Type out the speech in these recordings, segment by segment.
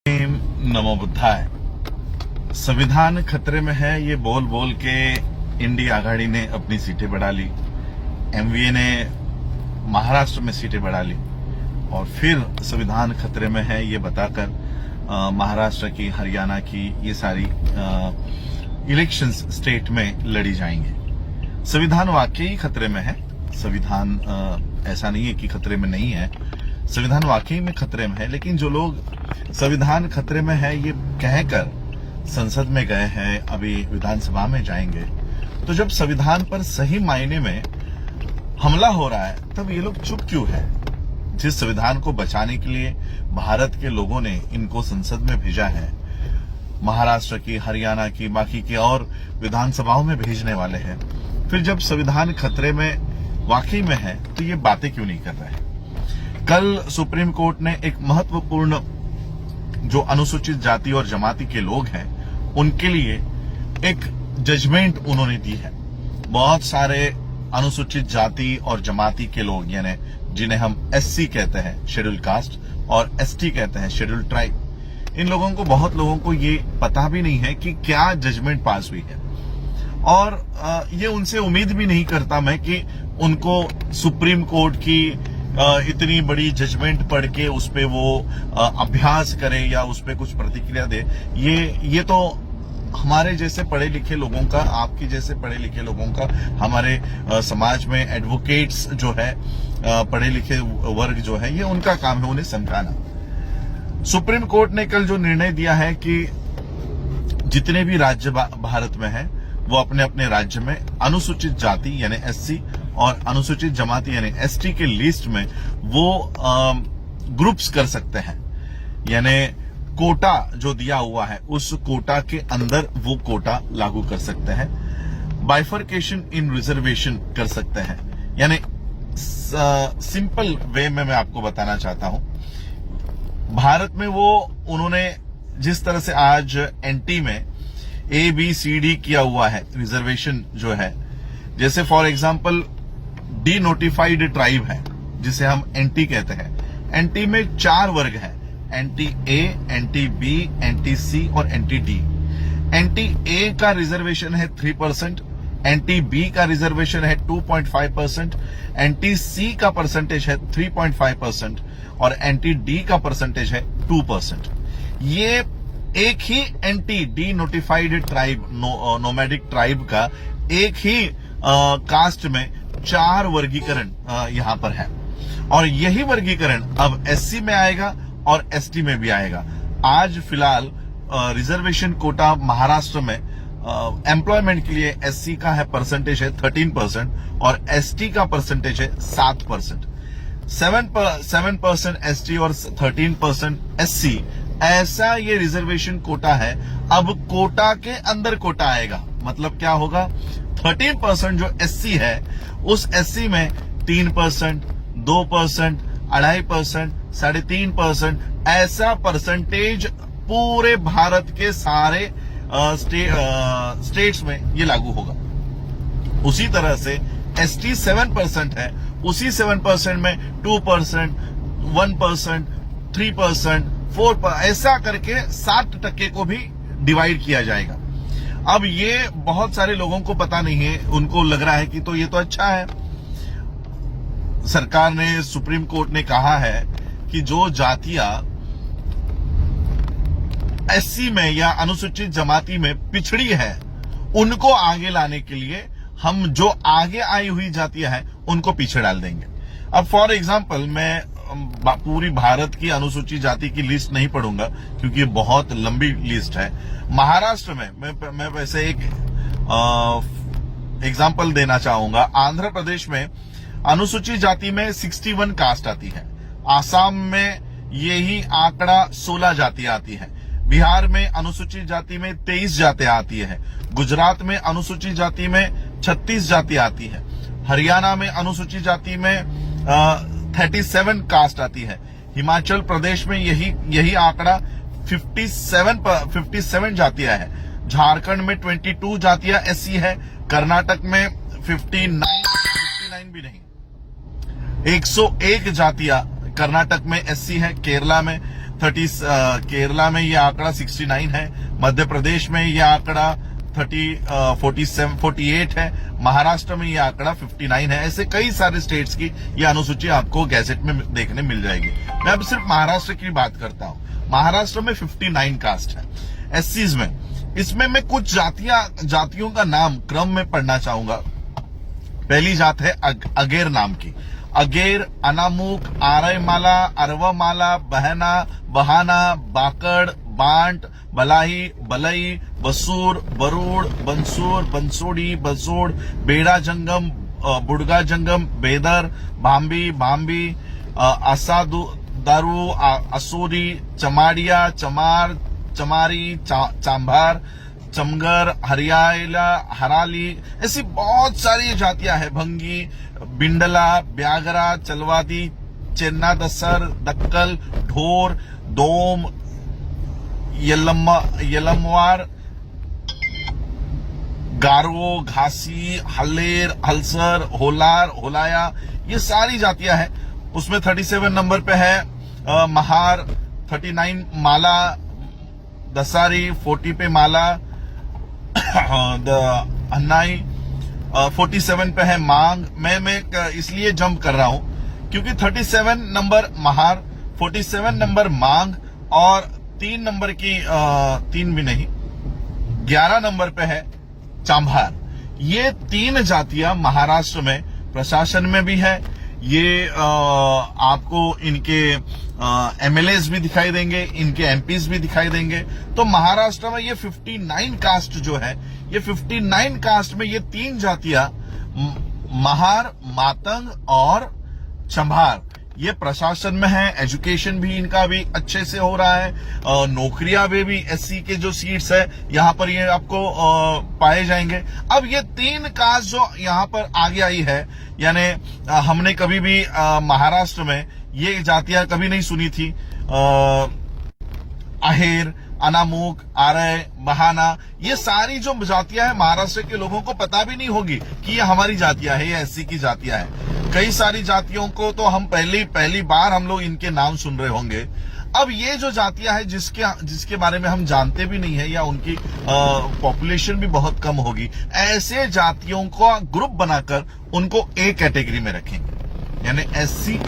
नमो बुद्धाय। संविधान खतरे में है, ये बोल बोल के इंडिया आघाड़ी ने अपनी सीटें बढ़ा ली, एमवीए ने महाराष्ट्र में सीटें बढ़ा ली और फिर संविधान खतरे में है ये बताकर महाराष्ट्र की, हरियाणा की ये सारी इलेक्शंस स्टेट में लड़ी जाएंगे। संविधान वाकई खतरे में है। संविधान ऐसा नहीं है कि खतरे में नहीं है, संविधान वाकई में खतरे में है। लेकिन जो लोग संविधान खतरे में है ये कहकर संसद में गए हैं, अभी विधानसभा में जाएंगे, तो जब संविधान पर सही मायने में हमला हो रहा है तब ये लोग चुप क्यों है? जिस संविधान को बचाने के लिए भारत के लोगों ने इनको संसद में भेजा है, महाराष्ट्र की, हरियाणा की, बाकी की और विधानसभाओं में भेजने वाले हैं, फिर जब संविधान खतरे में वाकई में है तो ये बातें क्यों नहीं कर रहे? कल सुप्रीम कोर्ट ने एक महत्वपूर्ण जो अनुसूचित जाति और जमाती के लोग हैं उनके लिए एक जजमेंट उन्होंने दी है। बहुत सारे अनुसूचित जाति और जमाती के लोग, यानी जिन्हें हम एससी कहते हैं, शेड्यूल कास्ट, और एसटी कहते हैं, शेड्यूल ट्राइब, इन लोगों को, बहुत लोगों को ये पता भी नहीं है कि क्या जजमेंट पास हुई है। और ये उनसे उम्मीद भी नहीं करता मैं कि उनको सुप्रीम कोर्ट की इतनी बड़ी जजमेंट पढ़ के उस पे वो अभ्यास करे या उस पे कुछ प्रतिक्रिया दे। ये तो हमारे जैसे पढ़े लिखे लोगों का, आपके जैसे पढ़े लिखे लोगों का, हमारे समाज में एडवोकेट्स जो है, पढ़े लिखे वर्ग जो है, ये उनका काम है उन्हें समझाना। सुप्रीम कोर्ट ने कल जो निर्णय दिया है कि जितने भी राज्य भारत में हैं वो अपने अपने राज्य में अनुसूचित जाति यानी एससी और अनुसूचित जमाती यानी एसटी के लिस्ट में वो ग्रुप्स कर सकते हैं, यानी कोटा जो दिया हुआ है उस कोटा के अंदर वो कोटा लागू कर सकते हैं। बाइफर्केशन इन रिजर्वेशन कर सकते हैं। यानी सिंपल वे में मैं आपको बताना चाहता हूं, भारत में वो उन्होंने जिस तरह से आज एनटी में ABCD किया हुआ है रिजर्वेशन जो है, जैसे for example D notified tribe है जिसे हम एनटी कहते हैं। एनटी में 4 वर्ग हैं, एनटी ए, एनटी बी, एनटी सी और एनटी डी। एनटी ए का रिजर्वेशन है 3%, एनटी बी का रिजर्वेशन है 2.5%, एनटी सी का परसेंटेज है 3.5% और एनटी डी का परसेंटेज है 2%। ये एक ही anti denotified tribe, nomadic tribe का एक ही कास्ट में 4 वर्गीकरण यहां पर है और यही वर्गीकरण अब एससी में आएगा और एसटी में भी आएगा। आज फिलहाल रिजर्वेशन कोटा महाराष्ट्र में एम्प्लॉयमेंट के लिए एससी का है परसेंटेज है 13% और एसटी का परसेंटेज है 7%। 7% एसटी और 13% एससी, ऐसा ये रिजर्वेशन कोटा है। अब कोटा के अंदर कोटा आएगा, मतलब क्या होगा? 13% जो एससी है उस एससी में 3%, 2%, 2.5%, 3.5%, ऐसा परसेंटेज पूरे भारत के सारे स्टेट्स में ये लागू होगा। उसी तरह से एसटी 7% है, उसी 7% में 2%, 1%, 3%, 4%, ऐसा करके 7% को भी डिवाइड किया जाएगा। अब ये बहुत सारे लोगों को पता नहीं है, उनको लग रहा है कि तो ये तो अच्छा है। सरकार ने, सुप्रीम कोर्ट ने कहा है कि जो जातियां एससी में या अनुसूचित जमाती में पिछड़ी है उनको आगे लाने के लिए हम जो आगे आई हुई जातियां हैं उनको पीछे डाल देंगे। अब फॉर एग्जांपल मैं पूरी भारत की अनुसूचित जाति की लिस्ट नहीं पढ़ूंगा क्योंकि ये बहुत लंबी लिस्ट है। महाराष्ट्र में मैं वैसे एक एग्जांपल देना चाहूंगा। आंध्र प्रदेश में अनुसूचित जाति में 61 कास्ट आती है, आसाम में यही आंकड़ा 16 जातियां आती है, बिहार में अनुसूचित जाति में 23 जातियां आती है, गुजरात में अनुसूचित जाति में 36 जातियां आती है, हरियाणा में अनुसूचित जाति में 37 कास्ट आती है, हिमाचल प्रदेश में यही आंकड़ा 57 जातियां है, झारखंड में 22 जातियां एससी है, कर्नाटक में 59 भी नहीं, 101 जातियां कर्नाटक में एससी है, केरला में केरला में ये आंकड़ा 69 है, मध्य प्रदेश में ये आंकड़ा 48 है, महाराष्ट्र में ये आंकड़ा 59 है। ऐसे कई सारे स्टेट्स की ये अनुसूची आपको गैजेट में देखने मिल जाएगी। मैं अब सिर्फ महाराष्ट्र की बात करता हूं। महाराष्ट्र में 59 कास्ट है एससीज में। इसमें मैं कुछ जातियों का नाम क्रम में पढ़ना चाहूंगा। पहली जात है अगेर नाम की। अगेर, अनामुक, आरयमाला, अरवमाला, बहना, बहाना, बाकड़, बांट, बलाही, बलई, बसूर, बरूड, बंसूर, बंसोड़ी, बसोड़, बेड़ा जंगम, बुड़गा जंगम, बेदर, भांबी, भांबी, दारू, असोरी, चमाड़िया, चमार, चमारी, चांभार, चमगर, हरियाला, हराली, ऐसी बहुत सारी जातियां हैं। भंगी, बिंडला, ब्यागरा, चलवादी, चेन्ना दसर, दक्कल, ढोर, दोम, यलमवार, गारो, घासी, हल्लेर, हलसर, होलार, होलाया, ये सारी जातियां हैं। उसमें 37 नंबर पे है महार, 39 माला, दसारी, 40 पे माला, अन्नाई, 47 पे है मांग। मैं इसलिए जंप कर रहा हूं क्योंकि 37 नंबर महार, 47 नंबर मांग और 3 नंबर की 3 भी नहीं, 11 नंबर पे है चांभार। ये 3 जातियां महाराष्ट्र में प्रशासन में भी है। ये आपको इनके एमएलएस भी दिखाई देंगे, इनके एमपीज भी दिखाई देंगे। तो महाराष्ट्र में ये 59 कास्ट जो है, ये 59 कास्ट में ये 3 जातियां महार, मातंग और चंभार, ये प्रशासन में है। एजुकेशन भी इनका भी अच्छे से हो रहा है। नौकरियां में भी एससी के जो सीट्स है यहां पर ये आपको पाए जाएंगे। अब ये 3 कास्ट जो यहां पर आगे आई है, यानी हमने कभी भी महाराष्ट्र में ये जातियां कभी नहीं सुनी थी। आहेर, अनामुक, आरय, बहाना, ये सारी जो जातियां हैं महाराष्ट्र के लोगों को पता भी नहीं होगी कि ये हमारी जातियां है, ये एससी की जातियां हैं। कई सारी जातियों को तो हम पहली बार हम लोग इनके नाम सुन रहे होंगे। अब ये जो जातियां हैं जिसके बारे में हम जानते भी नहीं है या उनकी पॉपुलेशन भी बहुत कम होगी, ऐसे जातियों को ग्रुप बनाकर उनको ए कैटेगरी में रखेंगे, यानी एससी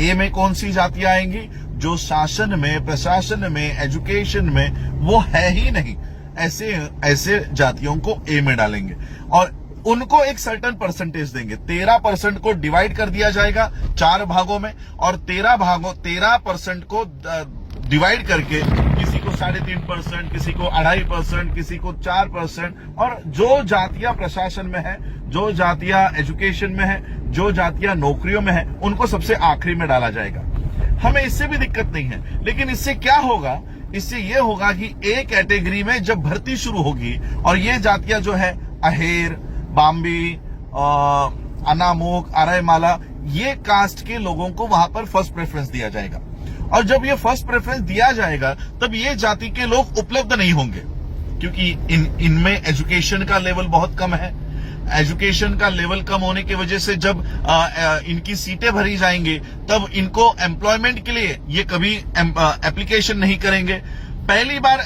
ए में कौन सी जातियां आएंगी? जो शासन में, प्रशासन में, एजुकेशन में वो है ही नहीं, ऐसे जातियों को ए में डालेंगे और उनको एक सर्टेन परसेंटेज देंगे। 13% को डिवाइड कर दिया जाएगा 4 भागों में और 13% को डिवाइड करके किसी को 3.5%, किसी को 2.5%, किसी को 4%, और जो जातियां प्रशासन में है, जो जातियां एजुकेशन में है, जो जातियां नौकरियों में है, उनको सबसे आखिरी में डाला जाएगा। हमें इससे भी दिक्कत नहीं है, लेकिन इससे क्या होगा? इससे यह होगा कि ए कैटेगरी में जब भर्ती शुरू होगी और ये जातियां जो है अहेर, बाम्बी, अनामुक, आरयमाला, ये कास्ट के लोगों को वहां पर फर्स्ट प्रेफरेंस दिया जाएगा। और जब ये फर्स्ट प्रेफरेंस दिया जाएगा तब ये जाति के लोग उपलब्ध नहीं होंगे, क्योंकि इनमें एजुकेशन का लेवल बहुत कम है। एजुकेशन का लेवल कम होने की वजह से जब इनकी सीटें भरी जाएंगी तब इनको एम्प्लॉयमेंट के लिए ये कभी एप्लीकेशन नहीं करेंगे। पहली बार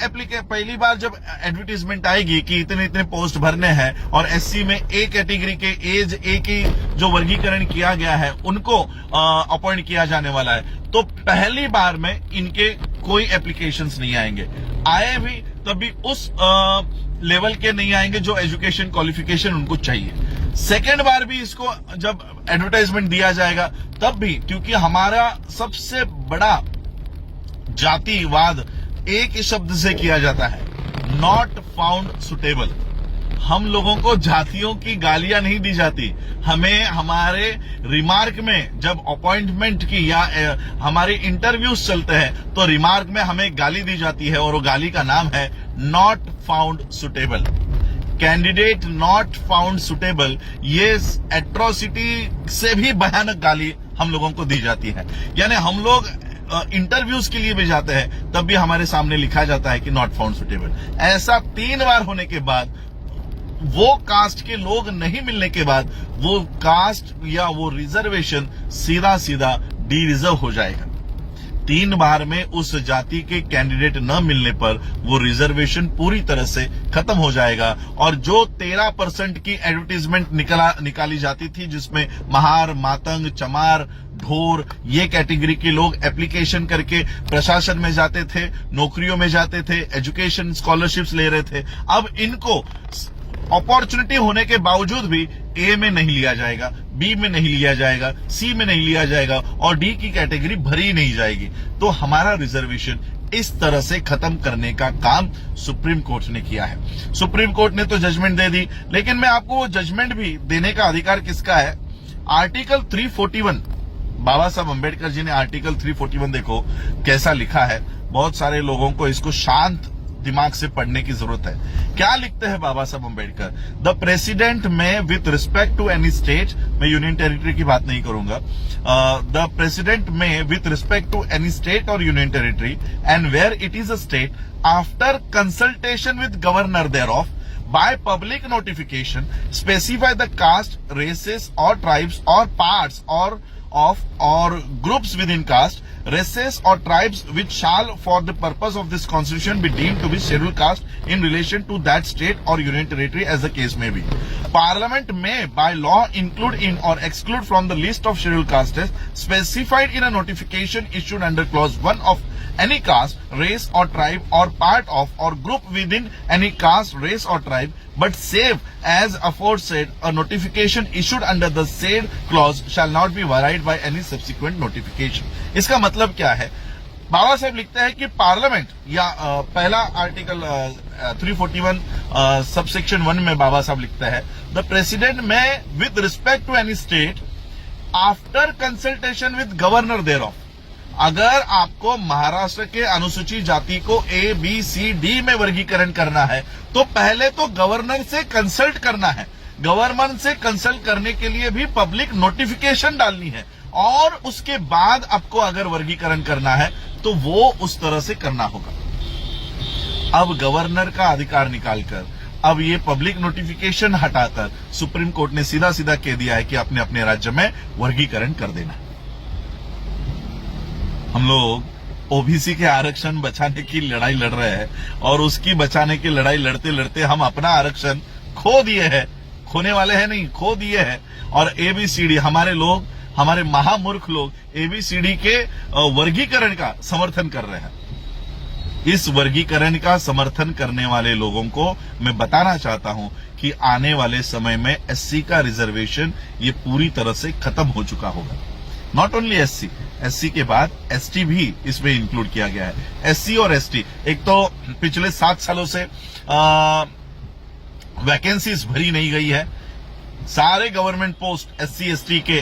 जब एडवर्टीजमेंट आएगी कि इतने पोस्ट भरने हैं और एससी में ए कैटेगरी के एज ए की जो वर्गीकरण किया गया है उनको अपॉइंट किया जाने वाला है, तो पहली बार में इनके कोई एप्लीकेशंस नहीं आएंगे। आए भी तभी उस लेवल के नहीं आएंगे जो एजुकेशन क्वालिफिकेशन उनको चाहिए। सेकेंड बार भी इसको जब एडवर्टाइजमेंट दिया जाएगा तब भी, क्योंकि हमारा सबसे बड़ा जातिवाद एक ही शब्द से किया जाता है, नॉट फाउंड सुटेबल। हम लोगों को जातियों की गालियां नहीं दी जाती, हमें हमारे रिमार्क में जब अपॉइंटमेंट की या हमारे इंटरव्यूज चलते हैं तो रिमार्क में हमें गाली दी जाती है और वो गाली का नाम है not found suitable. Candidate not found suitable, ये एट्रोसिटी से भी भयानक गाली हम लोगों को दी जाती है। यानी हम लोग इंटरव्यूज के लिए भी जाते हैं तब भी हमारे सामने लिखा जाता है कि नॉट फाउंड सुटेबल। ऐसा 3 बार होने के बाद, वो कास्ट के लोग नहीं मिलने के बाद, वो कास्ट या वो रिजर्वेशन सीधा डी रिजर्व हो जाएगा। 3 बार में उस जाति के कैंडिडेट न मिलने पर वो रिजर्वेशन पूरी तरह से खत्म हो जाएगा। और जो 13% की एडवर्टीजमेंट निकाली जाती थी, जिसमें महार, मातंग, चमार, ढोर, ये कैटेगरी के लोग एप्लीकेशन करके प्रशासन में जाते थे, नौकरियों में जाते थे, एजुकेशन स्कॉलरशिप्स ले रहे थे, अब इनको अपॉर्चुनिटी होने के बावजूद भी ए में नहीं लिया जाएगा, बी में नहीं लिया जाएगा, सी में नहीं लिया जाएगा और डी की कैटेगरी भरी नहीं जाएगी। तो हमारा रिजर्वेशन इस तरह से खत्म करने का काम सुप्रीम कोर्ट ने किया है। सुप्रीम कोर्ट ने तो जजमेंट दे दी, लेकिन मैं आपको वो जजमेंट भी देने का अधिकार किसका है? आर्टिकल 341, बाबा साहब अंबेडकर जी ने आर्टिकल 341 देखो कैसा लिखा है। बहुत सारे लोगों को इसको शांत दिमाग से पढ़ने की जरूरत है। क्या लिखते हैं Baba Saheb Ambedkar? The president may with respect to any state, मैं यूनियन टेरिटरी की बात नहीं करूंगा, the president may with respect to any state और union territory and where it is a state after consultation with governor thereof by public notification specify the caste, races or tribes or parts or groups within caste, races or tribes which shall for the purpose of this constitution be deemed to be scheduled caste in relation to that state or union territory as the case may be. Parliament may by law include in or exclude from the list of scheduled castes specified in a notification issued under clause 1 of any caste, race or tribe or part of or group within any caste, race or tribe, but save as aforesaid a notification issued under the said clause shall not be varied by any subsequent notification. इसका मतलब क्या है? बाबा साहब लिखते हैं कि parliament या पहला article 341 subsection 1 में बाबा साहब लिखते हैं the president may with respect to any state after consultation with governor thereof, अगर आपको महाराष्ट्र के अनुसूचित जाति को ए, बी, सी, डी में वर्गीकरण करना है तो पहले तो गवर्नर से कंसल्ट करना है। गवर्नर से कंसल्ट करने के लिए भी पब्लिक नोटिफिकेशन डालनी है और उसके बाद आपको अगर वर्गीकरण करना है तो वो उस तरह से करना होगा। अब गवर्नर का अधिकार निकालकर अब ये पब्लिक नोटिफिकेशन हटाकर सुप्रीम कोर्ट ने सीधा सीधा कह दिया है कि अपने अपने राज्य में वर्गीकरण कर देना। हम लोग ओबीसी के आरक्षण बचाने की लड़ाई लड़ रहे हैं और उसकी बचाने की लड़ाई लड़ते लड़ते हम अपना आरक्षण खो दिए हैं। खोने वाले हैं नहीं, खो दिए हैं। और एबीसीडी हमारे लोग, हमारे महामूर्ख लोग एबीसीडी के वर्गीकरण का समर्थन कर रहे हैं। इस वर्गीकरण का समर्थन करने वाले लोगों को मैं बताना चाहता हूं कि आने वाले समय में एससी का रिजर्वेशन ये पूरी तरह से खत्म हो चुका होगा। नॉट ओनली एससी के बाद एसटी भी इसमें इंक्लूड किया गया है। एससी और एसटी, एक तो पिछले 7 सालों से वैकेंसीज भरी नहीं गई है। सारे गवर्नमेंट पोस्ट एससी एसटी के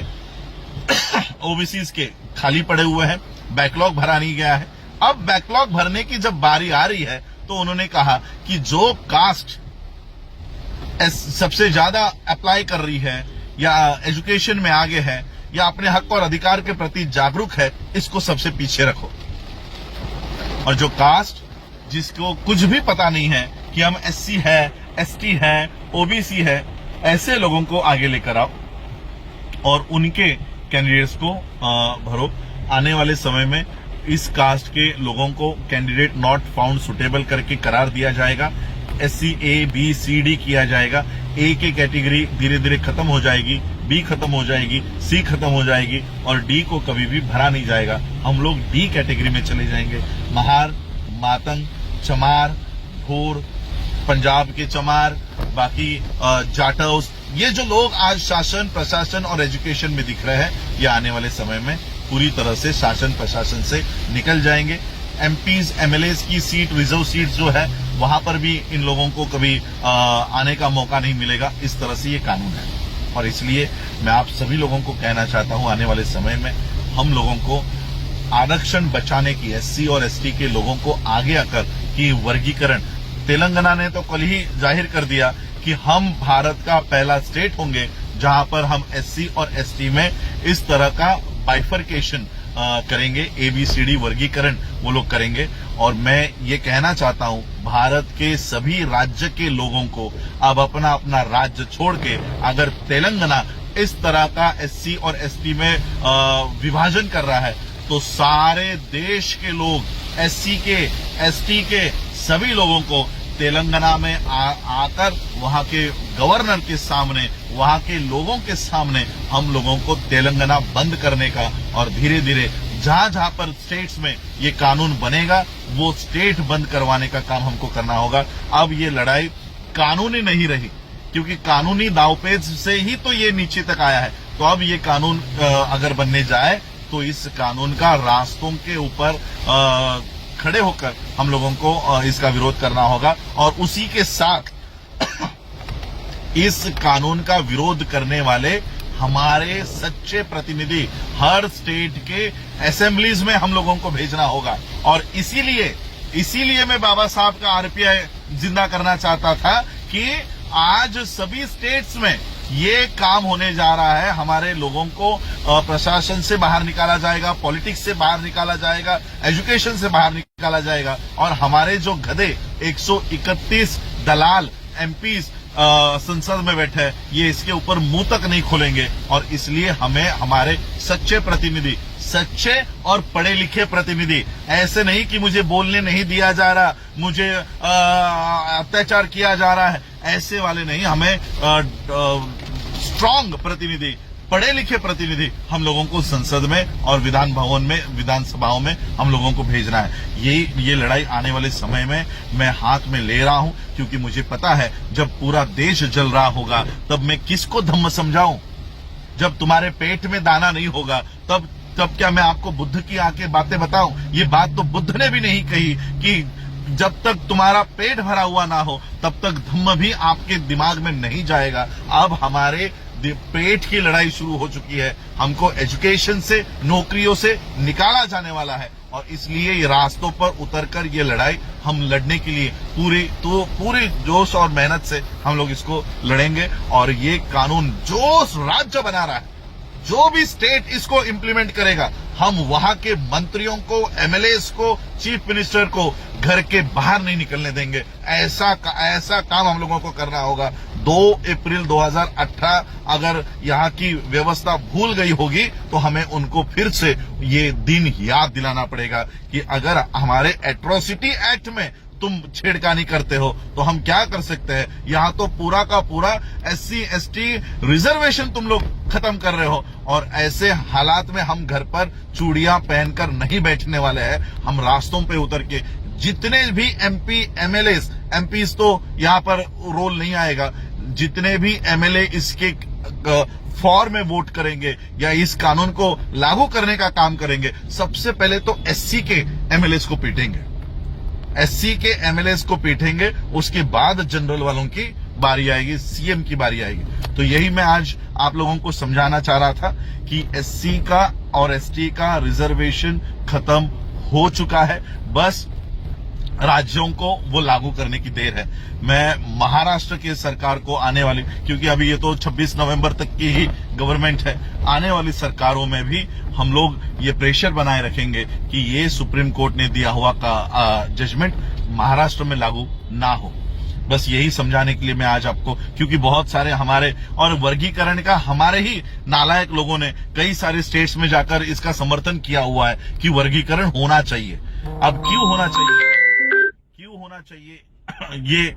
ओबीसीज के खाली पड़े हुए हैं, बैकलॉग भरा नहीं गया है। अब बैकलॉग भरने की जब बारी आ रही है तो उन्होंने कहा कि जो कास्ट सबसे ज्यादा अप्लाई कर रही है या एजुकेशन में आगे है या अपने हक और अधिकार के प्रति जागरूक है, इसको सबसे पीछे रखो। और जो कास्ट जिसको कुछ भी पता नहीं है कि हम एससी है, एसटी है, ओबीसी है, ऐसे लोगों को आगे लेकर आओ और उनके कैंडिडेट्स को भरो। आने वाले समय में इस कास्ट के लोगों को कैंडिडेट नॉट फाउंड सुटेबल करके करार दिया जाएगा। SC A B C D किया जाएगा। ए की कैटेगरी धीरे धीरे खत्म हो जाएगी, बी खत्म हो जाएगी, सी खत्म हो जाएगी और डी को कभी भी भरा नहीं जाएगा। हम लोग डी कैटेगरी में चले जाएंगे। महार, मातंग, चमार, ढोर, पंजाब के चमार, बाकी जाटव, ये जो लोग आज शासन, प्रशासन और एजुकेशन में दिख रहे हैं, ये आने वाले समय में पूरी तरह से शासन प्रशासन से निकल जाएंगे। एमपीज एमएलएज की सीट, रिजर्व सीट जो है, वहां पर भी इन लोगों को कभी आने का मौका नहीं मिलेगा। इस तरह से ये कानून है और इसलिए मैं आप सभी लोगों को कहना चाहता हूं, आने वाले समय में हम लोगों को आरक्षण बचाने की, एससी और एसटी के लोगों को आगे आकर कि वर्गीकरण, तेलंगाना ने तो कल ही जाहिर कर दिया कि हम भारत का पहला स्टेट होंगे जहां पर हम एससी और एसटी में इस तरह का बाइफरकेशन करेंगे, एबीसीडी वर्गीकरण वो लोग करेंगे। और मैं ये कहना चाहता हूं भारत के सभी राज्य के लोगों को अब अपना अपना राज्य छोड़ के, अगर तेलंगाना इस तरह का एससी और एसटी में विभाजन कर रहा है तो सारे देश के लोग, एससी के, एसटी के सभी लोगों को तेलंगाना में आकर वहां के गवर्नर के सामने, वहां के लोगों के सामने हम लोगों को तेलंगाना बंद करने का और धीरे धीरे जहां जहां पर स्टेट्स में ये कानून बनेगा वो स्टेट बंद करवाने का काम हमको करना होगा। अब ये लड़ाई कानूनी नहीं रही, क्योंकि कानूनी दावपेच से ही तो ये नीचे तक आया है। तो अब ये कानून अगर बनने जाए तो इस कानून का रास्तों के ऊपर खड़े होकर हम लोगों को इसका विरोध करना होगा। और उसी के साथ इस कानून का विरोध करने वाले हमारे सच्चे प्रतिनिधि हर स्टेट के असेंबलीज में हम लोगों को भेजना होगा। और इसीलिए मैं बाबा साहब का आरपीआई जिंदा करना चाहता था कि आज सभी स्टेट्स में ये काम होने जा रहा है। हमारे लोगों को प्रशासन से बाहर निकाला जाएगा, पॉलिटिक्स से बाहर निकाला जाएगा, एजुकेशन से बाहर निकाला जाएगा। और हमारे जो गधे 131 दलाल एमपीज संसद में बैठे हैं, ये इसके ऊपर मुंह तक नहीं खोलेंगे। और इसलिए हमें हमारे सच्चे प्रतिनिधि, सच्चे और पढ़े लिखे प्रतिनिधि, ऐसे नहीं कि मुझे बोलने नहीं दिया जा रहा, मुझे अत्याचार किया जा रहा है, ऐसे वाले नहीं, हमें स्ट्रांग प्रतिनिधि, पढ़े लिखे प्रतिनिधि हम लोगों को संसद में और विधान भवन में, विधानसभाओं में हम लोगों को भेजना है। ये लड़ाई आने वाले समय में मैं हाथ में ले रहा हूं, क्योंकि मुझे पता है जब पूरा देश जल रहा होगा तब मैं किसको धम्म समझाऊं। जब तुम्हारे पेट में दाना नहीं होगा तब क्या मैं आपको बुद्ध की आके बातें बताऊं? ये बात तो बुद्ध ने भी नहीं कही कि जब तक तुम्हारा पेट भरा हुआ ना हो तब तक धम्म भी आपके दिमाग में नहीं जाएगा। अब हमारे पेट की लड़ाई शुरू हो चुकी है। हमको एजुकेशन से, नौकरियों से निकाला जाने वाला है। और इसलिए ये रास्तों पर उतरकर ये लड़ाई हम लड़ने के लिए पूरी जोश और मेहनत से हम लोग इसको लड़ेंगे। और ये कानून जो राज्य बना रहा है, जो भी स्टेट इसको इम्प्लीमेंट करेगा, हम वहां के मंत्रियों को, एमएलएस को, चीफ मिनिस्टर को घर के बाहर नहीं निकलने देंगे। ऐसा काम हम लोगों को करना होगा। 2 अप्रैल 2018 अगर यहाँ की व्यवस्था भूल गई होगी तो हमें उनको फिर से ये दिन याद दिलाना पड़ेगा कि अगर हमारे एट्रोसिटी एक्ट में तुम छेड़खानी करते हो तो हम क्या कर सकते हैं। यहाँ तो पूरा का पूरा एससी एसटी रिजर्वेशन तुम लोग खत्म कर रहे हो। और ऐसे हालात में हम घर पर चूड़ियां पहनकर नहीं बैठने वाले हैं। हम रास्तों पे उतर के जितने भी एमपी, एमएलएस, एमपीज तो यहाँ पर रोल नहीं आएगा, जितने भी एमएलए इसके फॉर में वोट करेंगे या इस कानून को लागू करने का काम करेंगे, सबसे पहले तो एससी के एमएलएस को पीटेंगे, एससी के एमएलएस को पीटेंगे। उसके बाद जनरल वालों की बारी आएगी, सीएम की बारी आएगी। तो यही मैं आज आप लोगों को समझाना चाह रहा था कि एससी का और एसटी का रिजर्वेशन खत्म हो चुका है। बस राज्यों को वो लागू करने की देर है। मैं महाराष्ट्र की सरकार को आने वाली, क्योंकि अभी ये तो 26 नवंबर तक की ही गवर्नमेंट है, आने वाली सरकारों में भी हम लोग ये प्रेशर बनाए रखेंगे कि ये सुप्रीम कोर्ट ने दिया हुआ का जजमेंट महाराष्ट्र में लागू ना हो। बस यही समझाने के लिए मैं आज आपको, क्योंकि बहुत सारे हमारे और वर्गीकरण का हमारे ही नालायक लोगों ने कई सारे स्टेट्स में जाकर इसका समर्थन किया हुआ है कि वर्गीकरण होना चाहिए। अब क्यों होना चाहिए ये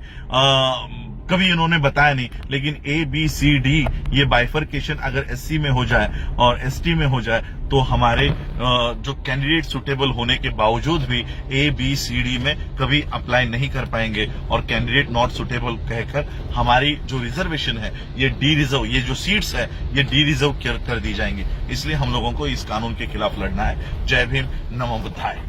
कभी इन्होंने बताया नहीं, लेकिन ABCD ये बाइफर्केशन अगर एससी में हो जाए और एसटी में हो जाए तो हमारे जो कैंडिडेट सुटेबल होने के बावजूद भी ABCD में कभी अप्लाई नहीं कर पाएंगे और कैंडिडेट नॉट सुटेबल कहकर हमारी जो रिजर्वेशन है, ये डी रिजर्व, ये जो सीट्स है ये डी रिजर्व कर दी जाएंगी। इसलिए हम लोगों को इस कानून के खिलाफ लड़ना है। जय भीम, नमो बुद्धाय।